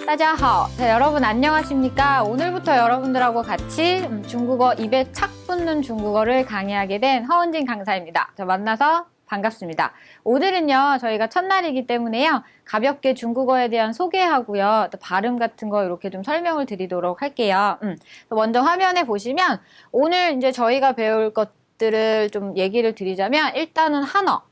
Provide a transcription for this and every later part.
따자하오. 자, 여러분 안녕하십니까? 오늘부터 여러분들하고 같이 중국어 입에 착 붙는 중국어를 강의하게 된 허은진 강사입니다. 자, 만나서 반갑습니다. 오늘은요, 저희가 첫날이기 때문에요, 가볍게 중국어에 대한 소개하고요, 또 발음 같은 거 이렇게 좀 설명을 드리도록 할게요. 먼저 화면에 보시면 오늘 이제 저희가 배울 것들을 좀 얘기를 드리자면, 일단은 한어.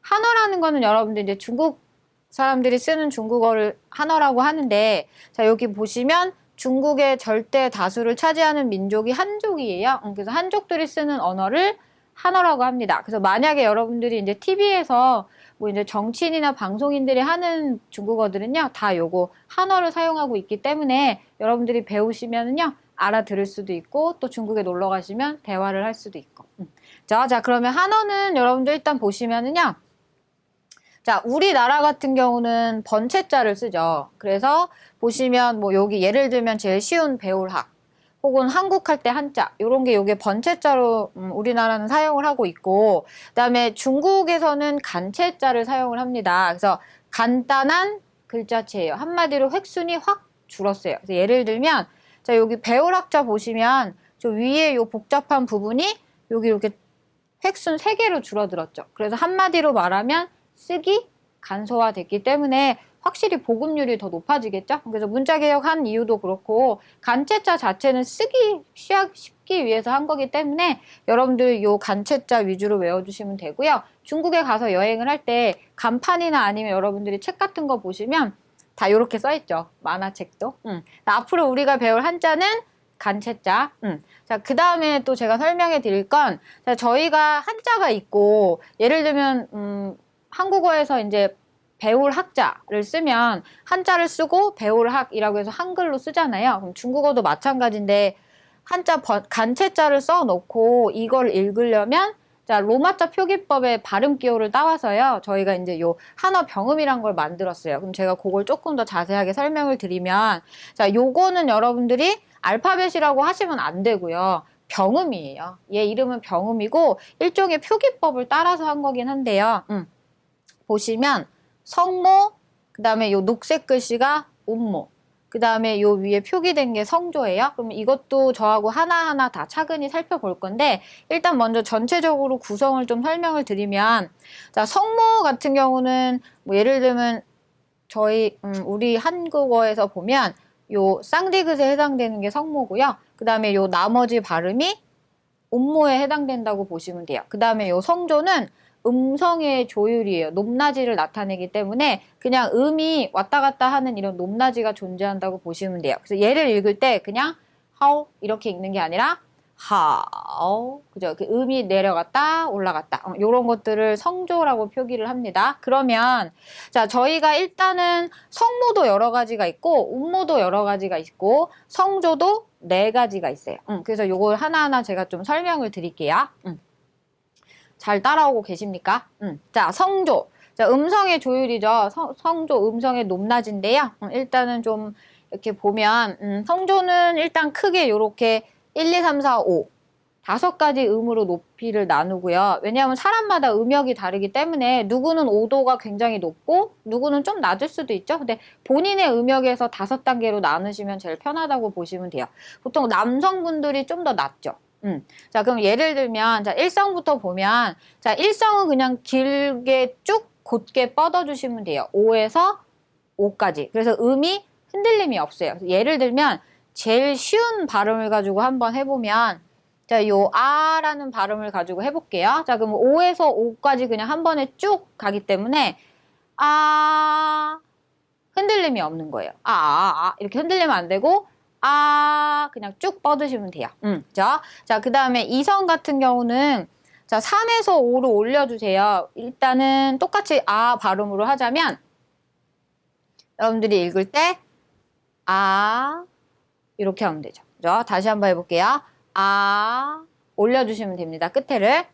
한어라는 거는 여러분들 이제 중국 사람들이 쓰는 중국어를 한어라고 하는데, 자, 여기 보시면 중국의 절대 다수를 차지하는 민족이 한족이에요. 그래서 한족들이 쓰는 언어를 한어라고 합니다. 그래서 만약에 여러분들이 이제 TV에서 뭐 이제 정치인이나 방송인들이 하는 중국어들은요, 다 요거 한어를 사용하고 있기 때문에 여러분들이 배우시면은요, 알아들을 수도 있고, 또 중국에 놀러 가시면 대화를 할 수도 있고. 자, 그러면 한어는 여러분들 일단 보시면은요, 자, 우리나라 같은 경우는 번체자를 쓰죠. 그래서 보시면 뭐 여기 예를 들면 제일 쉬운 배울학 혹은 한국할 때 한자, 요런 게 요게 번체자로 우리나라는 사용을 하고 있고, 그다음에 중국에서는 간체자를 사용을 합니다. 그래서 간단한 글자체예요. 한마디로 획순이 확 줄었어요. 그래서 예를 들면 자, 여기 배울학자 보시면 저 위에 요 복잡한 부분이 여기 이렇게 획순 3개로 줄어들었죠. 그래서 한마디로 말하면 쓰기 간소화됐기 때문에 확실히 복음률이 더 높아지겠죠. 그래서 문자개혁한 이유도 그렇고, 간체자 자체는 쓰기 쉽기 위해서 한 거기 때문에 여러분들 요 간체자 위주로 외워주시면 되고요. 중국에 가서 여행을 할 때 간판이나 아니면 여러분들이 책 같은 거 보시면 다 요렇게 써있죠. 만화책도. 앞으로 우리가 배울 한자는 간체자. 자, 그 다음에 또 제가 설명해 드릴 건, 자, 저희가 한자가 있고, 예를 들면 한국어에서 이제 배울 학자를 쓰면 한자를 쓰고 배울 학이라고 해서 한글로 쓰잖아요. 그럼 중국어도 마찬가지인데 한자 간체자를 써놓고 이걸 읽으려면, 자, 로마자 표기법의 발음 기호를 따와서요, 저희가 이제 요 한어 병음이란 걸 만들었어요. 그럼 제가 그걸 조금 더 자세하게 설명을 드리면, 자, 요거는 여러분들이 알파벳이라고 하시면 안 되고요. 병음이에요. 얘 이름은 병음이고 일종의 표기법을 따라서 한 거긴 한데요. 보시면 성모, 그 다음에 요 녹색 글씨가 음모, 그 다음에 요 위에 표기된 게 성조예요. 그럼 이것도 저하고 하나하나 다 차근히 살펴볼 건데, 일단 먼저 전체적으로 구성을 좀 설명을 드리면, 자, 성모 같은 경우는 뭐 예를 들면 저희 우리 한국어에서 보면 요 쌍디귿에 해당되는 게 성모고요. 그 다음에 요 나머지 발음이 음모에 해당된다고 보시면 돼요. 그 다음에 요 성조는 음성의 조율이에요. 높낮이를 나타내기 때문에 그냥 음이 왔다 갔다 하는 이런 높낮이가 존재한다고 보시면 돼요. 그래서 얘를 읽을 때 그냥 하오 이렇게 읽는 게 아니라 하오, 그죠? 그 음이 내려갔다 올라갔다 요런 것들을 성조라고 표기를 합니다. 그러면 자, 저희가 일단은 성모도 여러 가지가 있고 음모도 여러 가지가 있고 성조도 4가지가 있어요. 그래서 요걸 하나하나 제가 좀 설명을 드릴게요. 잘 따라오고 계십니까? 자, 성조. 자, 음성의 조율이죠. 성조, 음성의 높낮인데요. 일단은 좀 이렇게 보면, 성조는 일단 크게 요렇게 1, 2, 3, 4, 5. 5가지 음으로 높이를 나누고요. 왜냐하면 사람마다 음역이 다르기 때문에 누구는 5도가 굉장히 높고 누구는 좀 낮을 수도 있죠. 근데 본인의 음역에서 5단계로 나누시면 제일 편하다고 보시면 돼요. 보통 남성분들이 좀 더 낮죠. 자, 그럼 예를 들면, 자, 일성부터 보면, 자, 일성은 그냥 길게 쭉 곧게 뻗어주시면 돼요. 5에서 5까지. 그래서 음이 흔들림이 없어요. 예를 들면, 제일 쉬운 발음을 가지고 한번 해보면, 자, 요, 아라는 발음을 가지고 해볼게요. 자, 그럼 5에서 5까지 그냥 한 번에 쭉 가기 때문에, 흔들림이 없는 거예요. 이렇게 흔들리면 안 되고, 그냥 쭉 뻗으시면 돼요. 자, 그 다음에 이성 같은 경우는, 자, 3에서 5로 올려주세요. 일단은 똑같이 발음으로 하자면, 여러분들이 읽을 때, 이렇게 하면 되죠. 그죠? 다시 한번 해볼게요. 올려주시면 됩니다. 끝에를.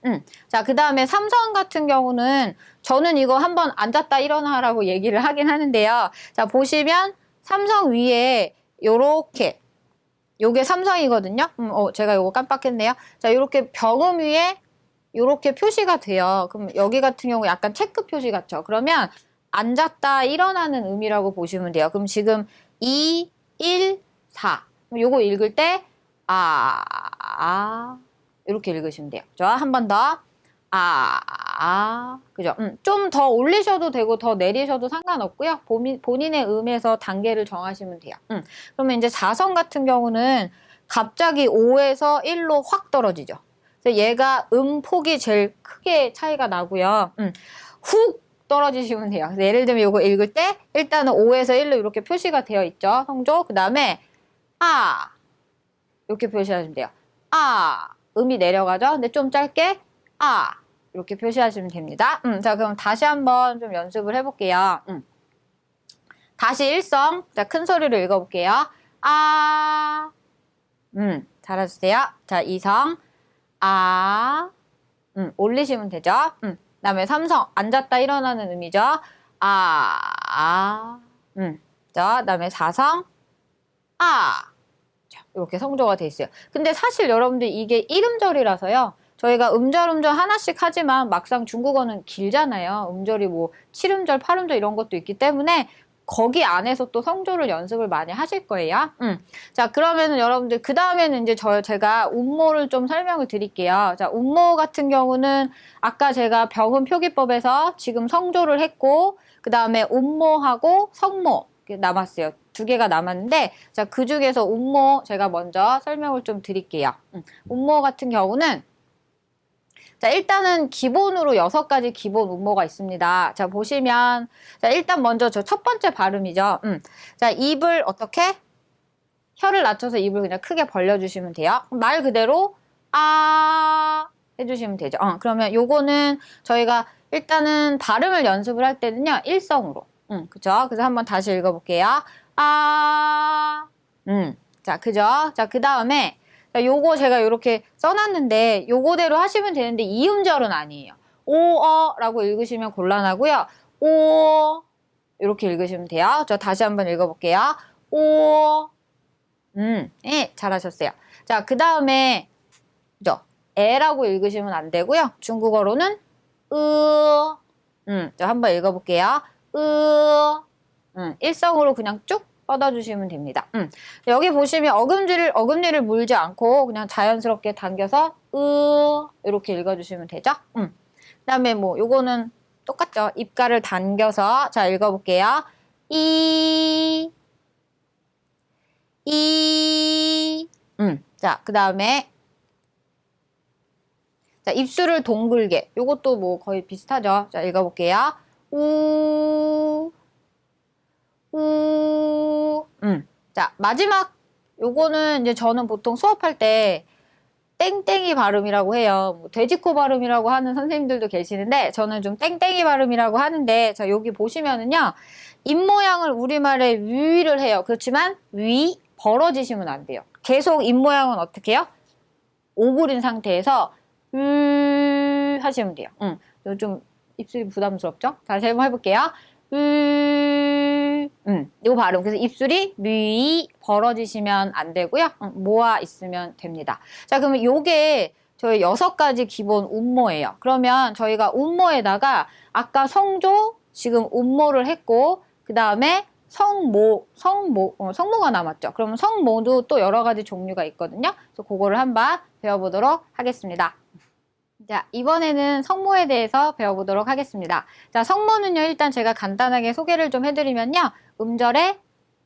자, 그 다음에 삼성 같은 경우는, 저는 이거 한번 앉았다 일어나라고 얘기를 하긴 하는데요. 자, 보시면, 삼성 위에, 요렇게, 요게 삼성이거든요. 제가 요거 깜빡했네요. 자, 요렇게 병음 위에 요렇게 표시가 돼요. 그럼 여기 같은 경우 약간 체크 표시 같죠. 그러면 앉았다 일어나는 의미라고 보시면 돼요. 그럼 지금 2, 1, 4. 요거 읽을 때, 이렇게 읽으시면 돼요. 자, 한 번 더. 그죠? 좀 더 올리셔도 되고, 더 내리셔도 상관없고요. 본인의 음에서 단계를 정하시면 돼요. 그러면 이제 4성 같은 경우는 갑자기 5에서 1로 확 떨어지죠. 그래서 얘가 폭이 제일 크게 차이가 나고요. 훅 떨어지시면 돼요. 그래서 예를 들면 이거 읽을 때 일단은 5에서 1로 이렇게 표시가 되어 있죠. 성조. 그 다음에 이렇게 표시하시면 돼요. 음이 내려가죠. 근데 좀 짧게 이렇게 표시하시면 됩니다. 자, 그럼 다시 한번 좀 연습을 해볼게요. 다시 1성. 자, 큰 소리로 읽어볼게요. 잘해주세요. 자, 2성. 올리시면 되죠. 그다음에 3성. 앉았다 일어나는 음이죠. 자, 그다음에 4성. 자, 이렇게 성조가 돼 있어요. 근데 사실 여러분들 이게 1음절이라서요. 저희가 음절 하나씩 하지만 막상 중국어는 길잖아요. 음절이 뭐 7음절, 8음절 이런 것도 있기 때문에 거기 안에서 또 성조를 연습을 많이 하실 거예요. 자, 그러면은 여러분들 그 다음에는 이제 제가 운모를 좀 설명을 드릴게요. 자, 운모 같은 경우는 아까 제가 병음 표기법에서 지금 성조를 했고 그 다음에 운모하고 성모 남았어요. 두 개가 남았는데 자, 그 중에서 운모 제가 먼저 설명을 좀 드릴게요. 운모 같은 경우는 자, 일단은 기본으로 6가지 기본 운모가 있습니다. 자, 보시면, 자, 일단 먼저 저 첫 번째 발음이죠. 자, 입을 어떻게? 혀를 낮춰서 입을 그냥 크게 벌려주시면 돼요. 말 그대로, 해주시면 되죠. 그러면 요거는 저희가 일단은 발음을 연습을 할 때는요, 1성으로. 그죠? 그래서 한번 다시 읽어볼게요. 자, 그죠? 자, 그 다음에, 자, 요거 제가 이렇게 써놨는데 요거대로 하시면 되는데 2음절은 아니에요. 라고 읽으시면 곤란하고요. 이렇게 읽으시면 돼요. 저 다시 한번 읽어볼게요. 예, 잘하셨어요. 자, 그 다음에 그죠? 에라고 읽으시면 안 되고요. 중국어로는 자, 한번 읽어볼게요. 일성으로 그냥 쭉 뻗어주시면 됩니다. 여기 보시면 어금니를 물지 않고 그냥 자연스럽게 당겨서 이렇게 읽어주시면 되죠. 그 다음에 뭐 요거는 똑같죠. 입가를 당겨서 자 읽어볼게요. 자, 그 다음에 자, 입술을 동글게 요것도 뭐 거의 비슷하죠. 자, 읽어볼게요. 자, 마지막 요거는 이제 저는 보통 수업할 때 땡땡이 발음이라고 해요. 뭐 돼지코 발음이라고 하는 선생님들도 계시는데 저는 좀 땡땡이 발음이라고 하는데 자, 여기 보시면은요. 입 모양을 우리말에 위를 해요. 그렇지만 위 벌어지시면 안 돼요. 계속 입 모양은 어떻게 해요? 오그린 상태에서 하시면 돼요. 좀 입술이 부담스럽죠? 다시 한번 해볼게요. 요 발음. 그래서 입술이 벌어지시면 안 되고요. 모아 있으면 됩니다. 자, 그러면 요게 저희 6가지 기본 운모예요. 그러면 저희가 운모에다가 아까 성조, 지금 운모를 했고, 그 다음에 성모가 남았죠. 그러면 성모도 또 여러 가지 종류가 있거든요. 그래서 그거를 한번 배워보도록 하겠습니다. 자, 이번에는 성모에 대해서 배워보도록 하겠습니다. 자, 성모는요, 일단 제가 간단하게 소개를 좀 해드리면요. 음절의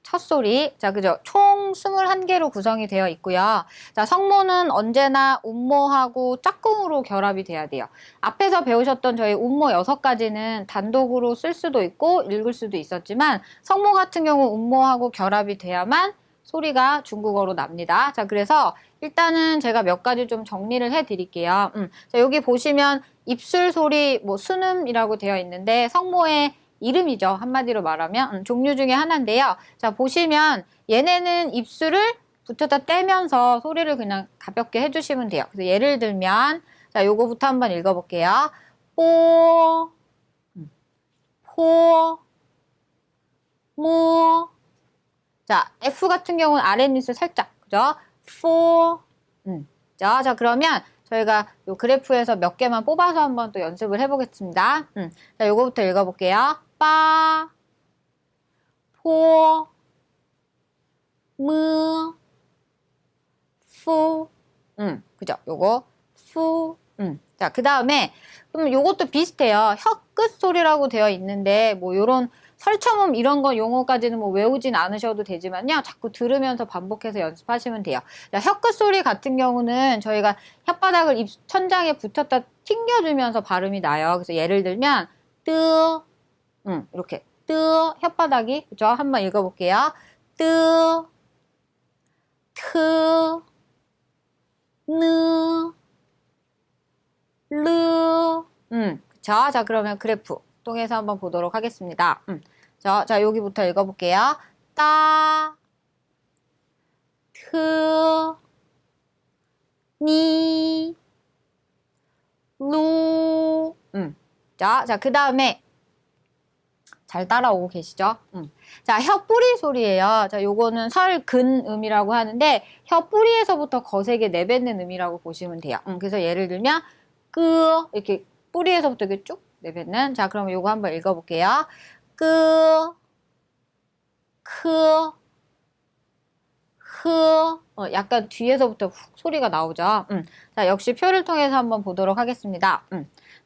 첫 소리. 자, 그죠? 총 21개로 구성이 되어 있고요. 자, 성모는 언제나 운모하고 짝꿍으로 결합이 돼야 돼요. 앞에서 배우셨던 저희 운모 6가지는 단독으로 쓸 수도 있고 읽을 수도 있었지만 성모 같은 경우 운모하고 결합이 돼야만 소리가 중국어로 납니다. 자, 그래서 일단은 제가 몇 가지 좀 정리를 해 드릴게요. 자, 여기 보시면 입술 소리, 뭐 순음이라고 되어 있는데 성모의 이름이죠. 한마디로 말하면 종류 중에 하나인데요. 자, 보시면 얘네는 입술을 붙여다 떼면서 소리를 그냥 가볍게 해주시면 돼요. 그래서 예를 들면 자, 요거부터 한번 읽어볼게요. 포, 모. 자, F 같은 경우는 아랫입술 살짝, 그죠? 자, 그러면 저희가 요 그래프에서 몇 개만 뽑아서 한번 또 연습을 해보겠습니다. 자, 요거부터 읽어볼게요. 빠, 포, 무, 푸, 그죠? 요거, 푸, 자, 그 다음에, 그럼 요것도 비슷해요. 혀 끝 소리라고 되어 있는데, 뭐, 요런 설처음 이런 거 용어까지는 뭐 외우진 않으셔도 되지만요. 자꾸 들으면서 반복해서 연습하시면 돼요. 자, 혀 끝 소리 같은 경우는 저희가 혓바닥을 입 천장에 붙였다 튕겨주면서 발음이 나요. 그래서 예를 들면, 뜨, 이렇게, 뜨, 혓바닥이, 그죠? 한번 읽어볼게요. 뜨, 트, 느, 르, 그쵸? 자, 그러면 그래프 통해서 한번 보도록 하겠습니다. 자, 여기부터 읽어볼게요. 따, 트, 니, 루, 자, 그 다음에 잘 따라오고 계시죠? 자, 혀 뿌리 소리예요. 자, 요거는 설근음이라고 하는데 혀 뿌리에서부터 거세게 내뱉는 음이라고 보시면 돼요. 그래서 예를 들면 이렇게 뿌리에서부터 이렇게 쭉 내뱉는. 자, 그럼 요거 한번 읽어볼게요. 크, 흐, 약간 뒤에서부터 훅 소리가 나오죠. 자, 역시 표를 통해서 한번 보도록 하겠습니다.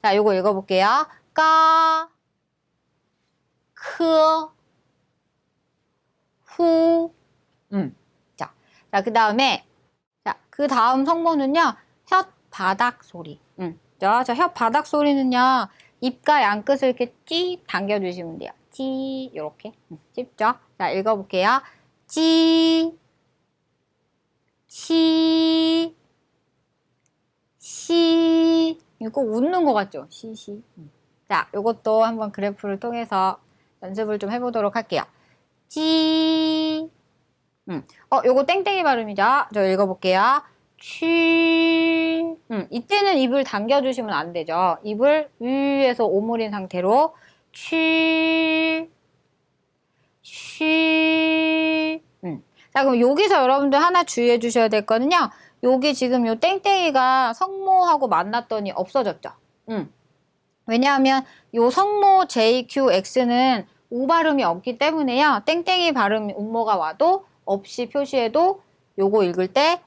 자, 요거 읽어볼게요. 까, 크, 후, 자, 그 다음에, 자, 그 다음 성모는요, 혓바닥 소리. 자, 혓바닥 소리는요, 입과 양끝을 이렇게 찌 당겨주시면 돼요. 찌, 요렇게. 쉽죠? 자, 읽어볼게요. 찌, 시, 시. 이거 꼭 웃는 것 같죠? 시. 자, 요것도 한번 그래프를 통해서 연습을 좀 해보도록 할게요. 찌. 요거 땡땡이 발음이죠? 저 읽어볼게요. 취. 이때는 입을 당겨주시면 안 되죠. 입을 위에서 오므린 상태로 취. 쉬. 자, 그럼 여기서 여러분들 하나 주의해 주셔야 될 거는요. 여기 지금 요 땡땡이가 성모하고 만났더니 없어졌죠. 왜냐하면 요 성모 J, Q, X는 우 발음이 없기 때문에요. 땡땡이 발음 음모가 와도 없이 표시해도 요거 읽을 때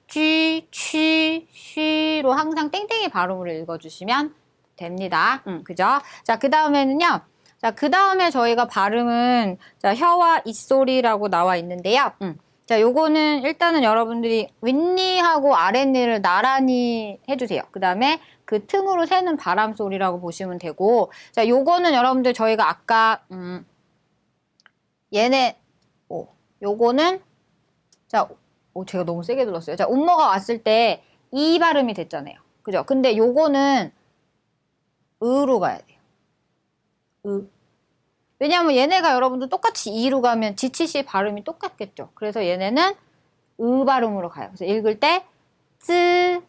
쥐, 취, 쉬로 항상 땡땡이 발음으로 읽어주시면 됩니다. 그죠? 자, 그 다음에는요. 자, 그 다음에 저희가 발음은 자, 혀와 입소리라고 나와 있는데요. 자, 요거는 일단은 여러분들이 윗니하고 아랫니를 나란히 해주세요. 그 다음에 그 틈으로 새는 바람 소리라고 보시면 되고, 자, 요거는 여러분들 저희가 아까 요거는 자, 제가 너무 세게 눌렀어요. 자, 음모가 왔을 때 이 발음이 됐잖아요. 그죠? 근데 요거는 으로 가야 돼요. 왜냐하면 얘네가 여러분들 똑같이 이로 가면 지치시 발음이 똑같겠죠. 그래서 얘네는 으 발음으로 가요. 그래서 읽을 때 쯔,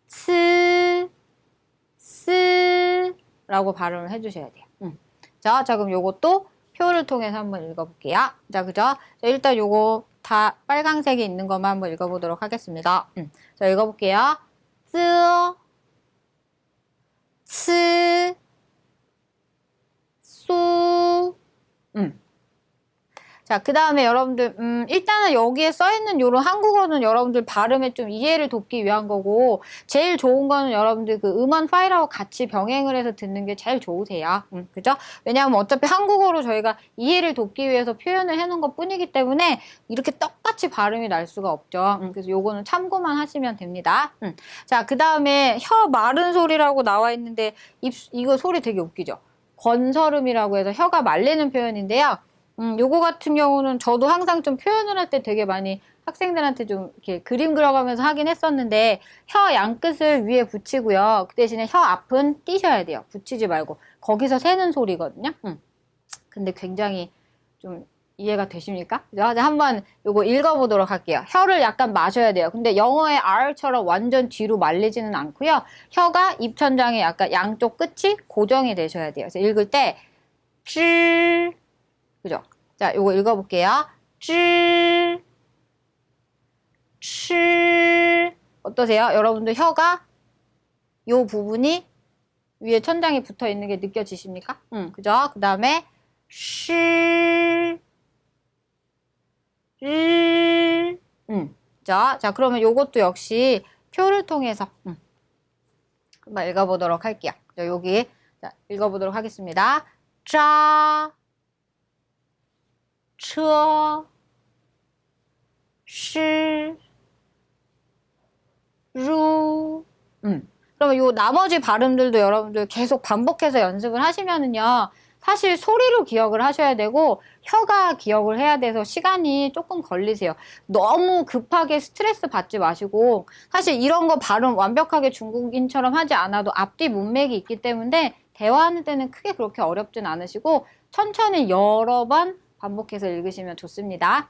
츠, 스 라고 발음을 해주셔야 돼요. 자, 그럼 요것도 표를 통해서 한번 읽어볼게요. 자, 그죠? 자, 일단 요거 다 빨강색이 있는 것만 한번 읽어보도록 하겠습니다. 자, 읽어볼게요. 쯔, 츠, 수, 자, 그 다음에 여러분들, 일단은 여기에 써있는 요런 한국어는 여러분들 발음에 좀 이해를 돕기 위한 거고, 제일 좋은 거는 여러분들 그 음원 파일하고 같이 병행을 해서 듣는 게 제일 좋으세요. 그죠? 왜냐하면 어차피 한국어로 저희가 이해를 돕기 위해서 표현을 해놓은 것 뿐이기 때문에 이렇게 똑같이 발음이 날 수가 없죠. 그래서 요거는 참고만 하시면 됩니다. 자, 그 다음에 혀 마른 소리라고 나와 있는데, 이거 소리 되게 웃기죠? 건설음이라고 해서 혀가 말리는 표현인데요. 요거 같은 경우는 저도 항상 좀 표현을 할 때 되게 많이 학생들한테 좀 이렇게 그림 그려가면서 하긴 했었는데, 혀 양끝을 위에 붙이고요. 그 대신에 혀 앞은 띄셔야 돼요. 붙이지 말고. 거기서 새는 소리거든요. 근데 굉장히 좀 이해가 되십니까? 그죠? 한번 요거 읽어보도록 할게요. 혀를 약간 마셔야 돼요. 근데 영어의 R처럼 완전 뒤로 말리지는 않고요. 혀가 입천장에 약간 양쪽 끝이 고정이 되셔야 돼요. 그래서 읽을 때 쯔, 그죠? 자, 요거 읽어볼게요. 쯔, 츠. 어떠세요? 여러분들 혀가 요 부분이 위에 천장에 붙어 있는 게 느껴지십니까? 그죠? 그 다음에 쉬, 르. 자, 그러면 요것도 역시 표를 통해서 한번 읽어보도록 할게요. 자, 여기 자, 읽어보도록 하겠습니다. 짜, 처, 시, 루. 그러면 요 나머지 발음들도 여러분들 계속 반복해서 연습을 하시면은요. 사실 소리로 기억을 하셔야 되고 혀가 기억을 해야 돼서 시간이 조금 걸리세요. 너무 급하게 스트레스 받지 마시고 사실 이런 거 발음 완벽하게 중국인처럼 하지 않아도 앞뒤 문맥이 있기 때문에 대화하는 때는 크게 그렇게 어렵진 않으시고 천천히 여러 번 반복해서 읽으시면 좋습니다.